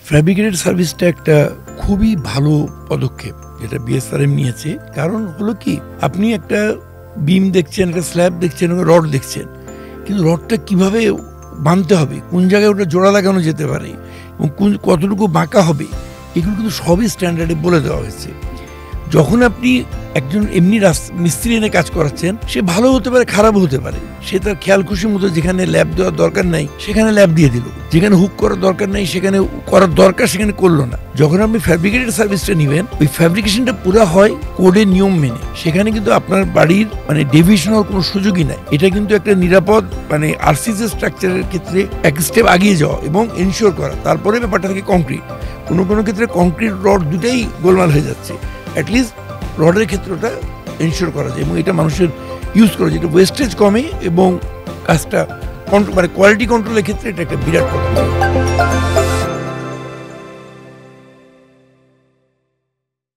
Fabricated সার্ভিসটা একটা খুবই ভালো পদক্ষেপ যেটা বিএসআরএম নিয়েছে। কারণ হলো কি, আপনি একটা বিম দেখছেন, একটা স্ল্যাব দেখছেন, রড দেখছেন, কিন্তু রডটা কিভাবে বাঁধতে হবে, কোন জায়গায় ওটা জোড়া লাগানো যেতে পারে এবং কতটুকু বাঁকা হবে, এগুলো কিন্তু সবই স্ট্যান্ডার্ডে বলে দেওয়া হয়েছে। যখন আপনি একজন এমনি মিস্ত্রি এনে কাজ করাচ্ছেন, সে ভালো হতে পারে, খারাপও হতে পারে, সে তার খেয়াল খুশির মতো যেখানে ল্যাব দেওয়ার দরকার নাই সেখানে ল্যাব দিয়ে দিল, যেখানে হুক করার দরকার নাই সেখানে করার দরকার সেখানে করলো না। যখন আপনি ফ্যাব্রিকেটেড সার্ভিসটা নেবেন, ওই ফ্যাব্রিকেশনটা পুরো হয় কোডের নিয়ম মেনে। সেখানে কিন্তু আপনার বাড়ির ডিভিশন হওয়ার কোনো সুযোগই নাই। এটা কিন্তু একটা নিরাপদ আরসিসি স্ট্রাকচারের ক্ষেত্রে এক স্টেপ আগিয়ে যাওয়া এবং এনশিওর করা। তারপরে ব্যাপারটা থাকে কংক্রিট। কোনো ক্ষেত্রে কংক্রিট রড দুটাই গোলমাল হয়ে যাচ্ছে, অ্যাটলিস্ট রডের ক্ষেত্রটা এনশিওর করা যায় এবং এটা মানুষের ইউজ করা যায়, এটা ওয়েস্টেজ কমে এবং কাজটা কোয়ালিটি কন্ট্রোলের ক্ষেত্রে এটা একটা বিরাট কথা।